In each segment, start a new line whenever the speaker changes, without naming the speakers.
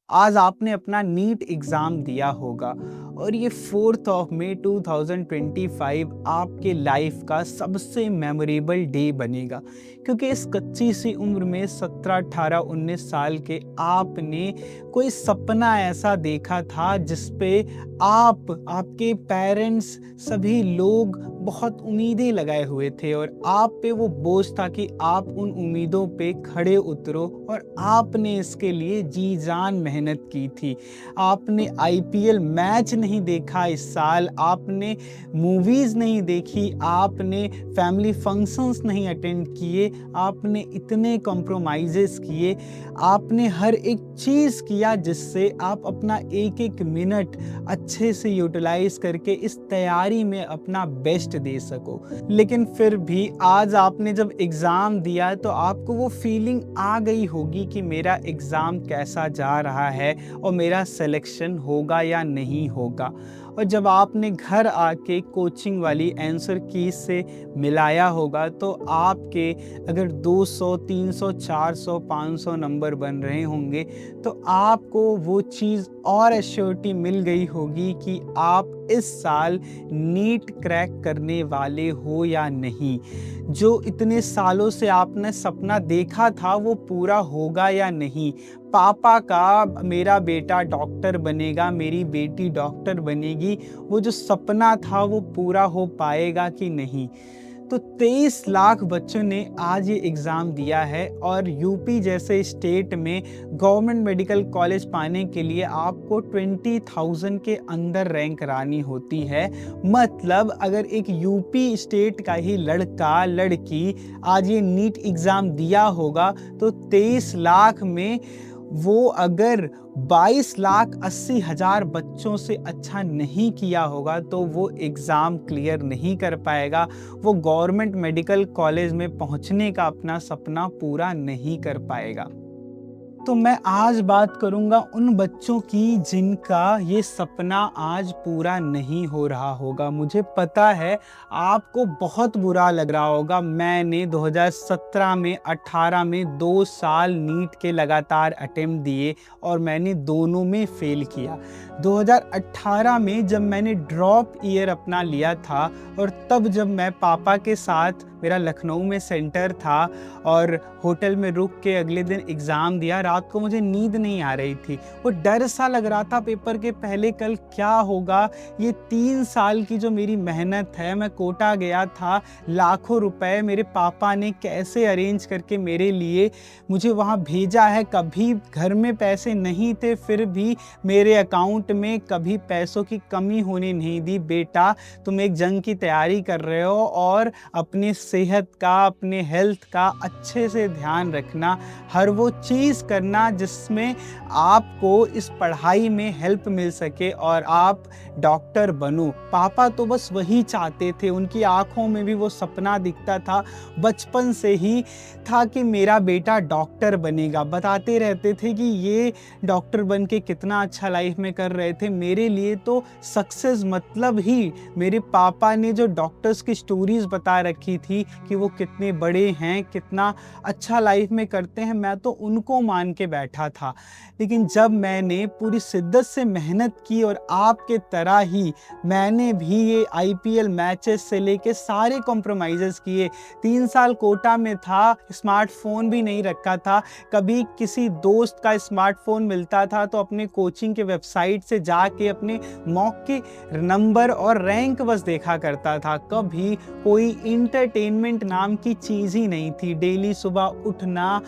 आज आपने अपना नीट एग्ज़ाम दिया होगा और ये 4th ऑफ मई 2025 आपके लाइफ का सबसे मेमोरेबल डे बनेगा, क्योंकि इस कच्ची सी उम्र में 17, 18, 19 साल के आपने कोई सपना ऐसा देखा था जिस पे आपके पेरेंट्स, सभी लोग बहुत उम्मीदें लगाए हुए थे और आप पे वो बोझ था कि आप उन उम्मीदों पे खड़े उतरो और आपने इसके लिए जी जान मेहनत की थी। आपने आईपीएल मैच नहीं देखा इस साल, आपने मूवीज़ नहीं देखी, आपने फैमिली फंक्शंस नहीं अटेंड किए, आपने इतने कॉम्प्रोमाइज़ेस किए, आपने हर एक चीज़ किया जिससे आप अपना एक-एक मिनट अच्छे से यूटिलाइज़ करके इस तैयारी में अपना बेस्ट दे सको। लेकिन फिर भी आज आपने जब एग्ज़ाम दिया तो आपको वो फीलिंग आ गई होगी कि मेरा एग्ज़ाम कैसा जा रहा है और मेरा सिलेक्शन होगा या नहीं होगा। और जब आपने घर आके कोचिंग वाली आंसर की से मिलाया होगा तो आपके अगर 200, 300, 400, 500 नंबर बन रहे होंगे तो आपको वो चीज़ और एश्योरिटी मिल गई होगी कि आप इस साल नीट क्रैक करने वाले हो या नहीं। जो इतने सालों से आपने सपना देखा था वो पूरा होगा या नहीं। पापा का मेरा बेटा डॉक्टर बनेगा, मेरी बेटी डॉक्टर बनेगी, वो जो सपना था वो पूरा हो पाएगा कि नहीं। तो 23 लाख बच्चों ने आज ये एग्ज़ाम दिया है और यूपी जैसे स्टेट में गवर्नमेंट मेडिकल कॉलेज पाने के लिए आपको 20,000 के अंदर रैंक करानी होती है। मतलब अगर एक यूपी स्टेट का ही लड़का लड़की आज ये नीट एग्ज़ाम दिया होगा तो 23 लाख में वो अगर 22,80,000 बच्चों से अच्छा नहीं किया होगा तो वो एग्ज़ाम क्लियर नहीं कर पाएगा, वो गवर्नमेंट मेडिकल कॉलेज में पहुंचने का अपना सपना पूरा नहीं कर पाएगा। तो मैं आज बात करूंगा उन बच्चों की जिनका ये सपना आज पूरा नहीं हो रहा होगा। मुझे पता है आपको बहुत बुरा लग रहा होगा। मैंने 2017 में 18 में 2 साल नीट के लगातार अटेम्प्ट दिए और मैंने दोनों में फेल किया। 2018 में जब मैंने ड्रॉप ईयर अपना लिया था और तब जब मैं पापा के साथ, मेरा लखनऊ में सेंटर था और होटल में रुक के अगले दिन एग्ज़ाम दिया, रात को मुझे नींद नहीं आ रही थी। वो डर सा लग रहा था पेपर के पहले कल क्या होगा। ये 3 साल की जो मेरी मेहनत है, मैं कोटा गया था, लाखों रुपए मेरे पापा ने कैसे अरेंज करके मेरे लिए मुझे वहाँ भेजा है। कभी घर में पैसे नहीं थे फिर भी मेरे अकाउंट में कभी पैसों की कमी होने नहीं दी। बेटा तुम एक जंग की तैयारी कर रहे हो और अपनी सेहत का, अपने हेल्थ का अच्छे से ध्यान रखना, हर वो चीज़ करना जिसमें आपको इस पढ़ाई में हेल्प मिल सके और आप डॉक्टर बनो। पापा तो बस वही चाहते थे, उनकी आंखों में भी वो सपना दिखता था, बचपन से ही था कि मेरा बेटा डॉक्टर बनेगा। बताते रहते थे कि ये डॉक्टर बन के कितना अच्छा लाइफ में कर रहे थे। मेरे लिए तो सक्सेस मतलब ही मेरे पापा ने जो डॉक्टर्स की स्टोरीज बता रखी थी कि वो कितने बड़े हैं, कितना अच्छा लाइफ में करते हैं, मैं तो उनको मान के बैठा था। लेकिन जब मैंने पूरी शिद्दत से मेहनत की और आपके तरह ही मैंने भी ये आईपीएल मैचेस से लेके सारे कॉम्प्रोमाइज़ेस किए। 3 साल कोटा में था, स्मार्टफोन भी नहीं रखा था। कभी किसी दोस्त का स्मार्टफोन मिलता था तो अपने कोचिंग के वेबसाइट से जाके अपने मॉक के नंबर और रैंक बस देखा करता था। कभी कोई इंटरटेनमेंट नाम की चीज़ ही नहीं थी। डेली सुबह उठना,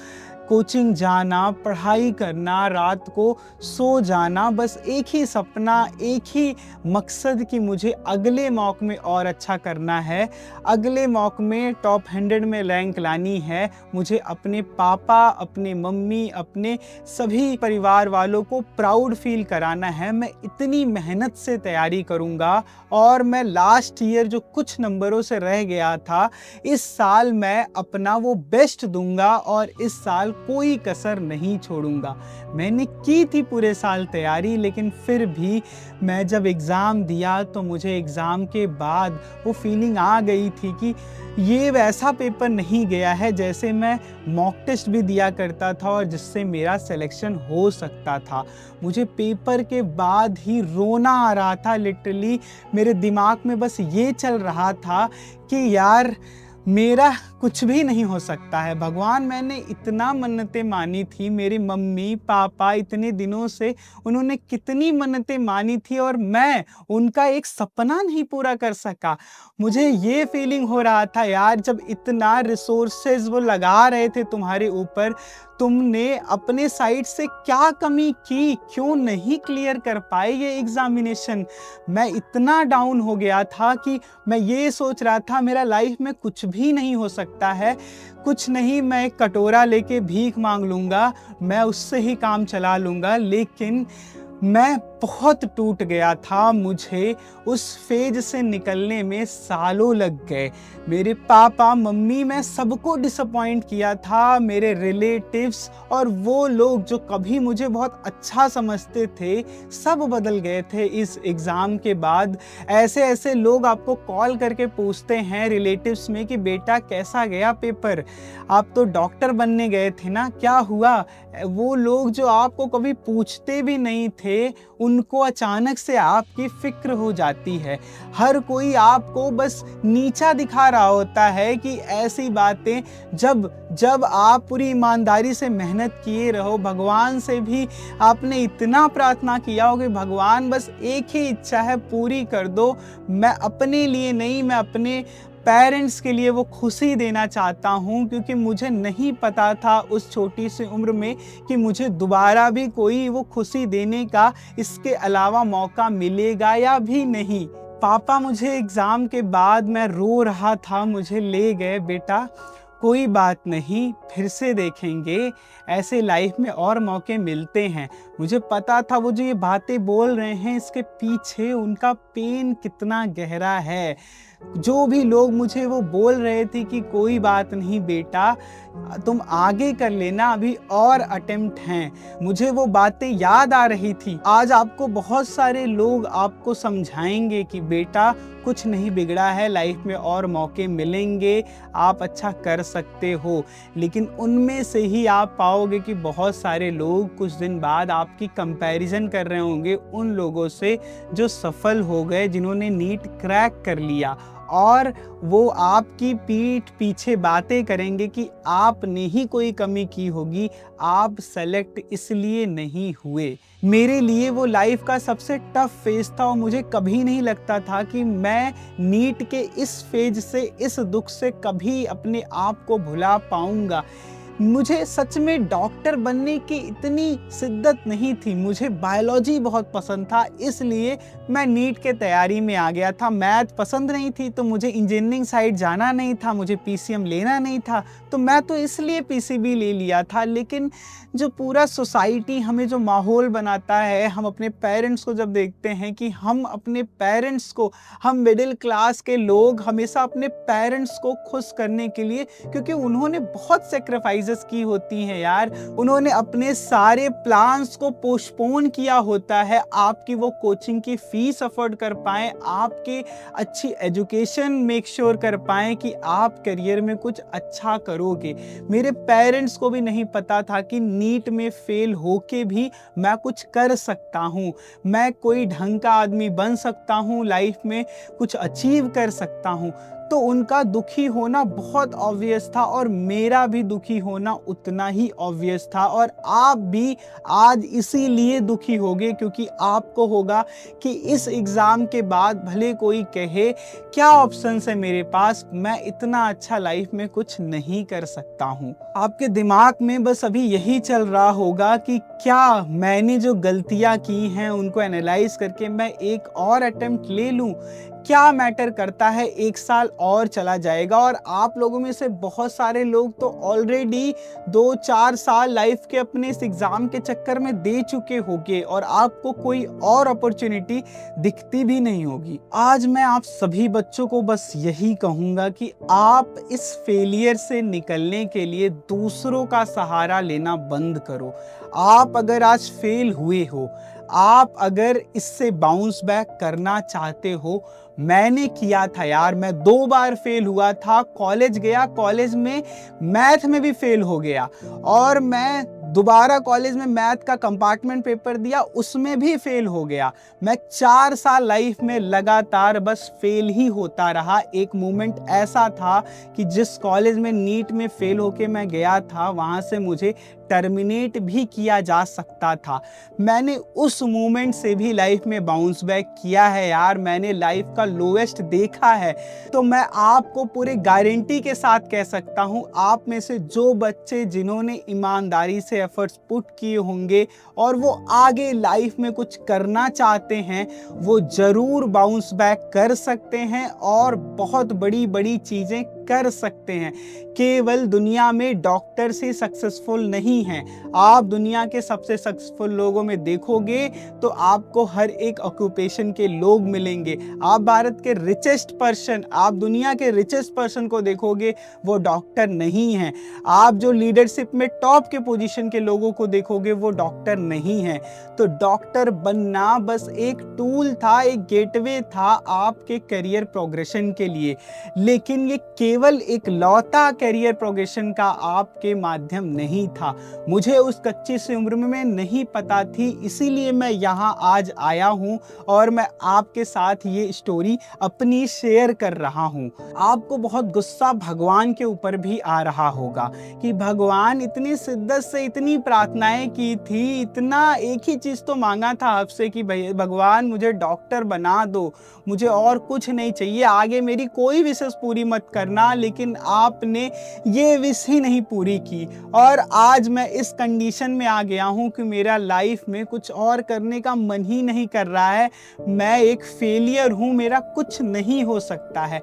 कोचिंग जाना, पढ़ाई करना, रात को सो जाना, बस एक ही सपना, एक ही मकसद कि मुझे अगले मॉक में और अच्छा करना है, अगले मॉक में टॉप 100 में रैंक लानी है। मुझे अपने पापा, अपने मम्मी, अपने सभी परिवार वालों को प्राउड फील कराना है। मैं इतनी मेहनत से तैयारी करूँगा और मैं लास्ट ईयर जो कुछ नंबरों से रह गया था, इस साल मैं अपना वो बेस्ट दूंगा और इस साल कोई कसर नहीं छोड़ूंगा। मैंने की थी पूरे साल तैयारी, लेकिन फिर भी मैं जब एग्ज़ाम दिया तो मुझे एग्ज़ाम के बाद वो फीलिंग आ गई थी कि ये वैसा पेपर नहीं गया है जैसे मैं मॉक टेस्ट भी दिया करता था और जिससे मेरा सिलेक्शन हो सकता था। मुझे पेपर के बाद ही रोना आ रहा था, लिटरली मेरे दिमाग में बस ये चल रहा था कि यार मेरा कुछ भी नहीं हो सकता है। भगवान, मैंने इतना मन्नतें मानी थी, मेरी मम्मी पापा इतने दिनों से उन्होंने कितनी मन्नतें मानी थी और मैं उनका एक सपना नहीं पूरा कर सका। मुझे ये फीलिंग हो रहा था यार, जब इतना रिसोर्सेज वो लगा रहे थे तुम्हारे ऊपर, तुमने अपने साइड से क्या कमी की, क्यों नहीं क्लियर कर पाए ये एग्जामिनेशन। मैं इतना डाउन हो गया था कि मैं ये सोच रहा था मेरा लाइफ में कुछ भी नहीं हो सकता है, कुछ नहीं, मैं एक कटोरा लेके भीख मांग लूँगा, मैं उससे ही काम चला लूँगा। लेकिन मैं बहुत टूट गया था, मुझे उस फेज से निकलने में सालों लग गए। मेरे पापा मम्मी, मैं सबको डिसअपॉइंट किया था, मेरे रिलेटिव्स और वो लोग जो कभी मुझे बहुत अच्छा समझते थे, सब बदल गए थे इस एग्ज़ाम के बाद। ऐसे ऐसे लोग आपको कॉल करके पूछते हैं रिलेटिव्स में कि बेटा कैसा गया पेपर, आप तो डॉक्टर बनने गए थे ना, क्या हुआ। वो लोग जो आपको कभी पूछते भी नहीं थे, उनको अचानक से आपकी फिक्र हो जाती है। हर कोई आपको बस नीचा दिखा रहा होता है कि ऐसी बातें, जब आप पूरी ईमानदारी से मेहनत किए रहो, भगवान से भी आपने इतना प्रार्थना किया हो कि भगवान बस एक ही इच्छा है पूरी कर दो, मैं अपने लिए नहीं, मैं अपने पेरेंट्स के लिए वो खुशी देना चाहता हूँ, क्योंकि मुझे नहीं पता था उस छोटी सी उम्र में कि मुझे दोबारा भी कोई वो खुशी देने का इसके अलावा मौका मिलेगा या भी नहीं। पापा मुझे एग्ज़ाम के बाद मैं रो रहा था, मुझे ले गए, बेटा कोई बात नहीं, फिर से देखेंगे, ऐसे लाइफ में और मौके मिलते हैं। मुझे पता था वो जो ये बातें बोल रहे हैं इसके पीछे उनका पेन कितना गहरा है। जो भी लोग मुझे वो बोल रहे थे कि कोई बात नहीं बेटा, तुम आगे कर लेना, अभी और अटेम्प्ट हैं, मुझे वो बातें याद आ रही थी। आज आपको बहुत सारे लोग आपको समझाएंगे कि बेटा कुछ नहीं बिगड़ा है, लाइफ में और मौके मिलेंगे, आप अच्छा कर सकते हो। लेकिन उनमें से ही आप पाओगे कि बहुत सारे लोग कुछ दिन बाद आपकी कंपैरिजन कर रहे होंगे उन लोगों से जो सफल हो गए, जिन्होंने नीट क्रैक कर लिया, और वो आपकी पीठ पीछे बातें करेंगे कि आपने ही कोई कमी की होगी, आप सेलेक्ट इसलिए नहीं हुए। मेरे लिए वो लाइफ का सबसे टफ फेज था और मुझे कभी नहीं लगता था कि मैं नीट के इस फेज से, इस दुख से कभी अपने आप को भुला पाऊंगा। मुझे सच में डॉक्टर बनने की इतनी शिद्दत नहीं थी, मुझे बायोलॉजी बहुत पसंद था, इसलिए मैं नीट के तैयारी में आ गया था। मैथ पसंद नहीं थी तो मुझे इंजीनियरिंग साइड जाना नहीं था, मुझे पीसीएम लेना नहीं था, तो मैं तो इसलिए पीसीबी ले लिया था। लेकिन जो पूरा सोसाइटी हमें जो माहौल बनाता है, हम अपने पेरेंट्स को जब देखते हैं कि हम अपने पेरेंट्स को, हम मिडिल क्लास के लोग हमेशा अपने पेरेंट्स को खुश करने के लिए, क्योंकि उन्होंने बहुत सेक्रीफाइसेस की होती हैं यार, उन्होंने अपने सारे प्लान्स को पोस्टपोन किया होता है, आपकी वो कोचिंग की फीस अफोर्ड कर पाएं, आपके अच्छी एजुकेशन मेक श्योर कर पाएं कि आप करियर में कुछ अच्छा करोगे। मेरे पेरेंट्स को भी नहीं पता था कि नीट में फेल होके भी मैं कुछ कर सकता हूँ, मैं कोई ढंग का आदमी बन सकता हूँ, लाइफ में कुछ अचीव कर सकता हूँ। तो उनका दुखी होना बहुत ऑब्वियस था और मेरा भी दुखी होना उतना ही ऑब्वियस था। और आप भी आज इसीलिए दुखी होगे क्योंकि आपको होगा कि इस एग्ज़ाम के बाद भले कोई कहे क्या ऑप्शंस है मेरे पास, मैं इतना अच्छा लाइफ में कुछ नहीं कर सकता हूँ। आपके दिमाग में बस अभी यही चल रहा होगा कि क्या मैंने जो गलतियाँ की हैं उनको एनालाइज करके मैं एक और अटेम्प्ट ले लूँ, क्या मैटर करता है, 1 साल और चला जाएगा और आप लोगों में से बहुत सारे लोग तो ऑलरेडी 2-4 साल लाइफ के अपने इस एग्ज़ाम के चक्कर में दे चुके होंगे और आपको कोई और अपॉर्चुनिटी दिखती भी नहीं होगी। आज मैं आप सभी बच्चों को बस यही कहूँगा कि आप इस फेलियर से निकलने के लिए दूसरों का सहारा लेना बंद करो। आप अगर आज फेल हुए हो, आप अगर इससे बाउंस बैक करना चाहते हो, मैंने किया था यार, मैं 2 बार फेल हुआ था, कॉलेज गया, कॉलेज में मैथ में भी फेल हो गया और मैं दोबारा कॉलेज में मैथ का कंपार्टमेंट पेपर दिया, उसमें भी फेल हो गया। मैं 4 साल लाइफ में लगातार बस फेल ही होता रहा। एक मोमेंट ऐसा था कि जिस कॉलेज में नीट में फेल होके मैं गया था, वहाँ से मुझे टर्मिनेट भी किया जा सकता था। मैंने उस मोमेंट से भी लाइफ में बाउंस बैक किया है यार, मैंने लाइफ का लोएस्ट देखा है। तो मैं आपको पूरे गारंटी के साथ कह सकता हूँ, आप में से जो बच्चे जिन्होंने ईमानदारी से एफर्ट्स पुट किए होंगे और वो आगे लाइफ में कुछ करना चाहते हैं, वो ज़रूर बाउंस बैक कर सकते हैं और बहुत बड़ी बड़ी चीज़ें कर सकते हैं। केवल दुनिया में डॉक्टर्स ही सक्सेसफुल नहीं हैं। आप दुनिया के सबसे सक्सेसफुल लोगों में देखोगे तो आपको हर एक ऑक्यूपेशन के लोग मिलेंगे। आप भारत के रिचेस्ट पर्सन, आप दुनिया के रिचेस्ट पर्सन को देखोगे, वो डॉक्टर नहीं हैं। आप जो लीडरशिप में टॉप के पोजीशन के लोगों को देखोगे, वो डॉक्टर नहीं हैं। तो डॉक्टर बनना बस एक टूल था, एक गेटवे था आपके करियर प्रोग्रेशन के लिए, लेकिन ये केवल एक लौता करियर प्रोग्रेशन का आपके माध्यम नहीं था। मुझे उस कच्ची सी उम्र में नहीं पता थी, इसीलिए मैं यहाँ आज आया हूँ और मैं आपके साथ ये स्टोरी अपनी शेयर कर रहा हूँ। आपको बहुत गुस्सा भगवान के ऊपर भी आ रहा होगा कि भगवान इतनी शिद्दत से इतनी प्रार्थनाएं की थी, इतना एक ही चीज़ तो मांगा था आपसे कि भगवान मुझे डॉक्टर बना दो, मुझे और कुछ नहीं चाहिए, आगे मेरी कोई विशेष पूरी मत करना, लेकिन आपने ये विश ही नहीं पूरी की। और आज मैं इस कंडीशन में आ गया हूँ कि मेरा लाइफ में कुछ और करने का मन ही नहीं कर रहा है। मैं एक फेलियर हूँ, मेरा कुछ नहीं हो सकता है।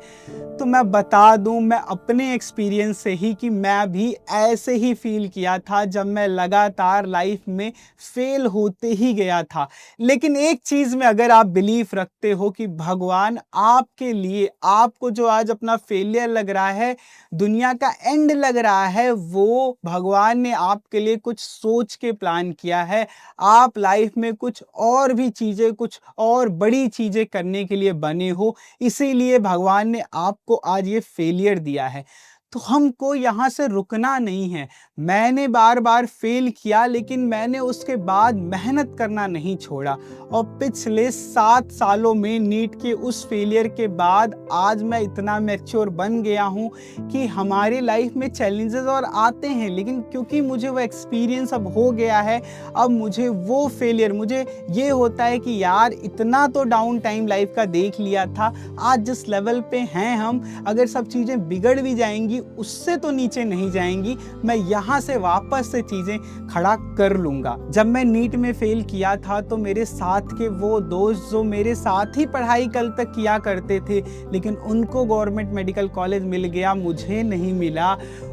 तो मैं बता दूँ मैं अपने एक्सपीरियंस से ही कि मैं भी ऐसे ही फील किया था जब मैं लगातार लाइफ में फेल होते ही गया था। लेकिन एक चीज़ में अगर आप बिलीफ रखते हो कि भगवान आपके लिए, आपको जो आज अपना फेलियर लग रहा है, दुनिया का एंड लग रहा है, वो भगवान ने आपके लिए कुछ सोच के प्लान किया है। आप लाइफ में कुछ और भी चीज़ें, कुछ और बड़ी चीज़ें करने के लिए बने हो, इसीलिए भगवान ने आपको आज ये फेलियर दिया है। तो हमको यहाँ से रुकना नहीं है। मैंने बार बार फेल किया, लेकिन मैंने उसके बाद मेहनत करना नहीं छोड़ा और पिछले 7 सालों में नीट के उस फेलियर के बाद आज मैं इतना मैच्योर बन गया हूँ कि हमारी लाइफ में चैलेंजेस और आते हैं, लेकिन क्योंकि मुझे वो एक्सपीरियंस अब हो गया है, अब मुझे वो फेलियर, मुझे ये होता है कि यार इतना तो डाउन टाइम लाइफ का देख लिया था, आज जिस लेवल पे हैं हम, अगर सब चीज़ें बिगड़ भी जाएंगी उससे तो नीचे नहीं जाएंगी, मैं यहाँ से वापस से चीज़ें खड़ा कर लूँगा। जब मैं नीट में फेल किया था तो मेरे साथ के वो दोस्त जो मेरे साथ ही पढ़ाई कल तक किया करते थे, लेकिन उनको गवर्नमेंट मेडिकल कॉलेज मिल गया, मुझे नहीं मिला।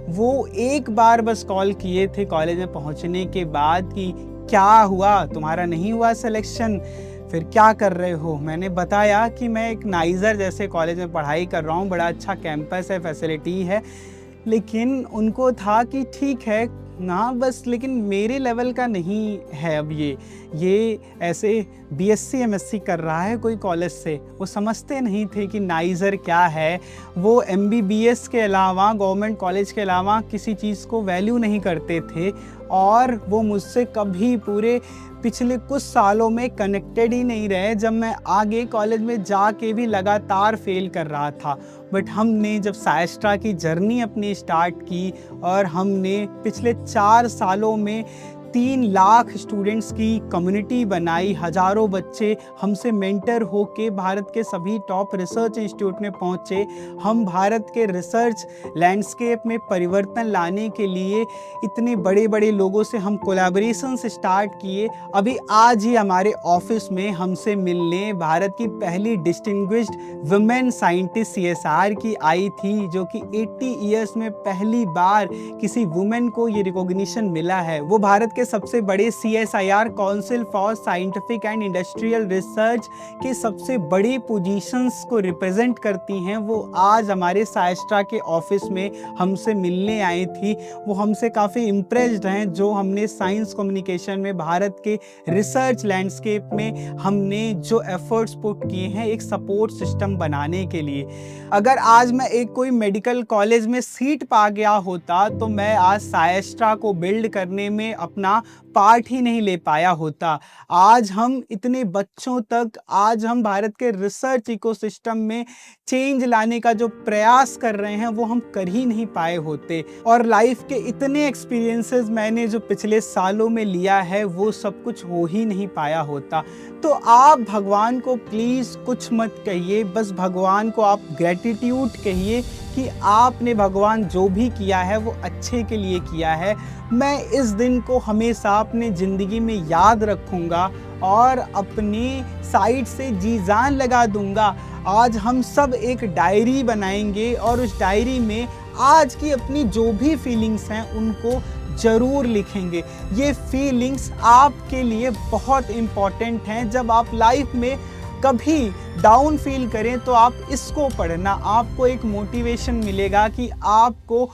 वो एक बार बस कॉल किए थे कॉलेज में पहुँचने के बाद कि क्या हुआ, तुम्हारा नहीं हुआ सिलेक्शन, फिर क्या कर रहे हो। मैंने बताया कि मैं एक नाइजर जैसे कॉलेज में पढ़ाई कर रहा हूँ, बड़ा अच्छा कैंपस है, फैसिलिटी है, लेकिन उनको था कि ठीक है ना बस, लेकिन मेरे लेवल का नहीं है। अब ये ऐसे बीएससी एमएससी कर रहा है कोई कॉलेज से, वो समझते नहीं थे कि नाइजर क्या है। वो एमबीबीएस के अलावा, गवर्नमेंट कॉलेज के अलावा किसी चीज़ को वैल्यू नहीं करते थे और वो मुझसे कभी पूरे पिछले कुछ सालों में कनेक्टेड ही नहीं रहे, जब मैं आगे कॉलेज में जाके भी लगातार फेल कर रहा था। बट हमने जब साइस्ट्रा की जर्नी अपनी स्टार्ट की और हमने पिछले 4 सालों में 3 लाख स्टूडेंट्स की कम्युनिटी बनाई, हज़ारों बच्चे हमसे मेंटर होके भारत के सभी टॉप रिसर्च इंस्टीट्यूट में पहुँचे। हम भारत के रिसर्च लैंडस्केप में परिवर्तन लाने के लिए इतने बड़े बड़े लोगों से हम कोलैबोरेशंस स्टार्ट किए। अभी आज ही हमारे ऑफिस में हमसे मिलने भारत की पहली डिस्टिंग्विश्ड वुमेन साइंटिस्ट CSR की आई थी, जो कि 80 ईयर्स में पहली बार किसी वुमेन को ये रिकॉग्निशन मिला है। वो भारत के सबसे बड़े CSIR council for scientific and industrial research के सबसे बड़ी पोजीशंस को रिप्रेजेंट करती हैं। वो आज हमारे साइस्ट्रा के ऑफिस में हमसे मिलने आई थी। वो हमसे काफ़ी इम्प्रेस्ड हैं जो हमने साइंस कम्युनिकेशन में भारत के रिसर्च लैंडस्केप में हमने जो एफर्ट्स पुट किए हैं एक सपोर्ट सिस्टम बनाने के लिए। अगर आज मैं एक कोई मेडिकल कॉलेज में सीट पा गया होता तो मैं आज साइस्ट्रा को बिल्ड करने में अपना पार्ट ही नहीं ले पाया होता। आज हम इतने बच्चों तक, आज हम भारत के रिसर्च इकोसिस्टम में चेंज लाने का जो प्रयास कर रहे हैं वो हम कर ही नहीं पाए होते। और लाइफ के इतने एक्सपीरियंसेस मैंने जो पिछले सालों में लिया है वो सब कुछ हो ही नहीं पाया होता। तो आप भगवान को प्लीज़ कुछ मत कहिए, बस भगवान को आप ग्रेटिट्यूड कहिए कि आपने भगवान जो भी किया है वो अच्छे के लिए किया है। मैं इस दिन को हमेशा अपनी ज़िंदगी में याद रखूँगा और अपनी साइड से जी जान लगा दूँगा। आज हम सब एक डायरी बनाएंगे और उस डायरी में आज की अपनी जो भी फीलिंग्स हैं उनको ज़रूर लिखेंगे। ये फीलिंग्स आपके लिए बहुत इम्पॉर्टेंट हैं। जब आप लाइफ में कभी डाउन फील करें तो आप इसको पढ़ना, आपको एक मोटिवेशन मिलेगा कि आपको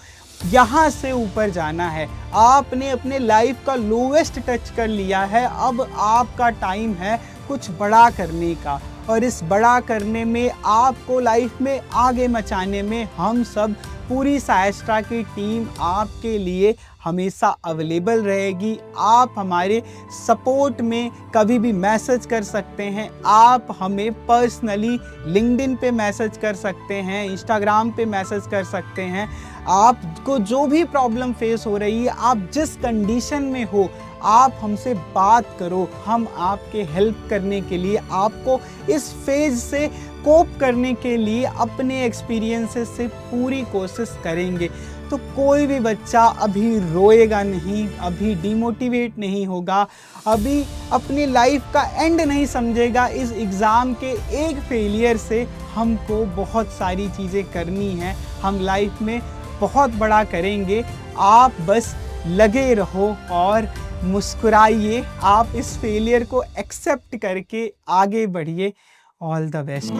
यहाँ से ऊपर जाना है। आपने अपने लाइफ का लोवेस्ट टच कर लिया है, अब आपका टाइम है कुछ बड़ा करने का। और इस बड़ा करने में, आपको लाइफ में आगे मचाने में हम सब पूरी साइस्ट्रा की टीम आपके लिए हमेशा अवेलेबल रहेगी। आप हमारे सपोर्ट में कभी भी मैसेज कर सकते हैं। आप हमें पर्सनली लिंक्डइन पे मैसेज कर सकते हैं, इंस्टाग्राम पे मैसेज कर सकते हैं। आपको जो भी प्रॉब्लम फेस हो रही है, आप जिस कंडीशन में हो, आप हमसे बात करो। हम आपके हेल्प करने के लिए, आपको इस फेज से कोप करने के लिए अपने एक्सपीरियंसेस से पूरी कोशिश करेंगे। तो कोई भी बच्चा अभी रोएगा नहीं, अभी डिमोटिवेट नहीं होगा, अभी अपनी लाइफ का एंड नहीं समझेगा। इस एग्ज़ाम के एक फेलियर से हमको बहुत सारी चीज़ें करनी हैं, हम लाइफ में बहुत बड़ा करेंगे। आप बस लगे रहो और मुस्कुराइए। आप इस फेलियर को एक्सेप्ट करके आगे बढ़िए। All the best.